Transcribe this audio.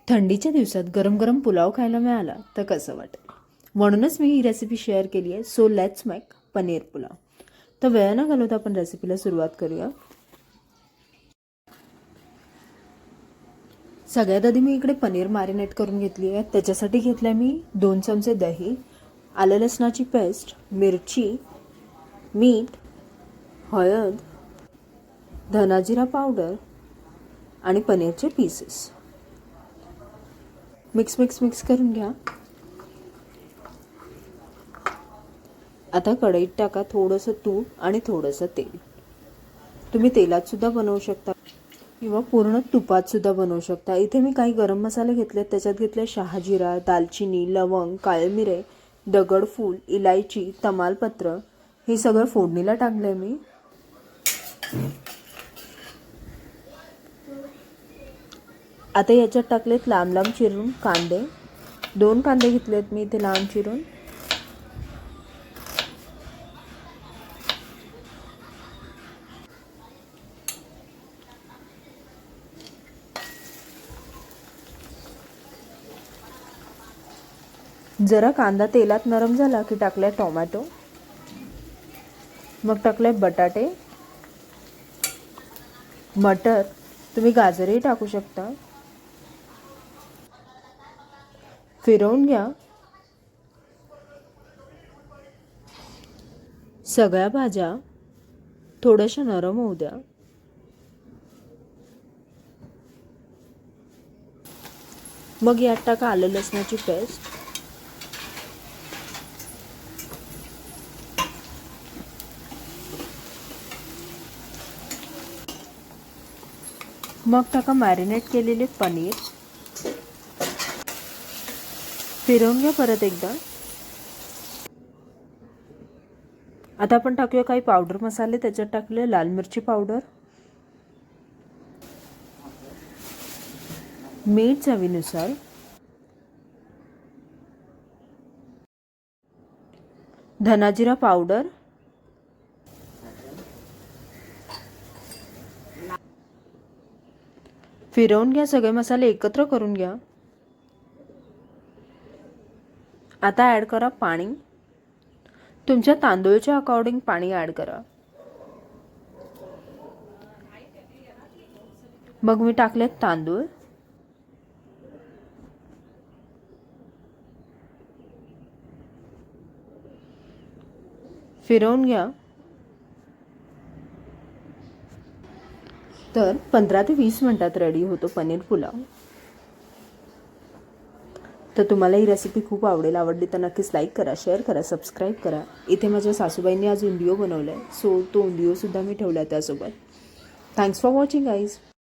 थंडीच्या दिवसात गरम गरम पुलाव खायला मिळाला तर कसं वाटेल. म्हणूनच मी ही रेसिपी शेअर केली आहे. So let's make paneer pulao. तर वेळ न घालवता आपण रेसिपीला सुरुवात करूया. सगळ्यात आधी मी इकडे पनीर मॅरिनेट करून घेतली आहे. त्याच्यासाठी घेतलं आहे मी 2 चमचे दही, आलं लसणाची पेस्ट, मिरची, मीठ, हळद, धनाजिरा पावडर आणि पनीरचे पीसेस. मिक्स करून घ्या. आता कढईत टाका थोडंसं तूप आणि थोडंसं तेल. तुम्ही तेलात सुद्धा बनवू शकता किंवा पूर्ण तुपात सुद्धा बनवू शकता. इथे मी काही गरम मसाले घेतले. त्याच्यात घेतले शहाजिरा, दालचिनी, लवंग, काळे मिरे, दगडफूल, इलायची, तमालपत्र. हे सगळं फोडणीला टाकलंय मी. आता याच्यात टाकलेत लांब लांब चिरून कांदे. 2 कांदे घेतलेत मी इथे लांब चिरून. जरा कांदा तेलात नरम झाला की टाकले टोमॅटो, मग टाकले बटाटे, मटर, तुम्ही गाजरही टाकू शकता. फिरवून घ्या. सगळ्या भाज्या थोड्याशा नरम होऊ द्या. मग यात टाका आलं लसणाची पेस्ट, मग टाका मॅरिनेट केलेले पनीर. फिरवून घ्या परत एकदा. आता आपण टाकूया काही पावडर मसाले. त्याच्यात टाकले लाल मिरची पावडर, मीठ चवीनुसार, धनाजिरा पावडर, फिरवून घ्या. सगळे मसाले एकत्र करून घ्या. आता ॲड करा पाणी. तुमच्या तांदूळच्या अकॉर्डिंग पाणी ॲड करा. मग मी टाकलेत तांदूळ. फिरवून घ्या. तर 15 ते 20 मिनिटात रेडी होतो पनीर पुलाव. तर तुम्हाला ही रेसिपी खूप आवडली तर नक्कीच लाईक करा, शेअर करा, सबस्क्राईब करा. इथे माझ्या सासूबाईंनी आज उंदियो बनवलं आहे. सो तो उंदियोसुद्धा मी ठेवला आहे त्यासोबत. Thanks for watching guys.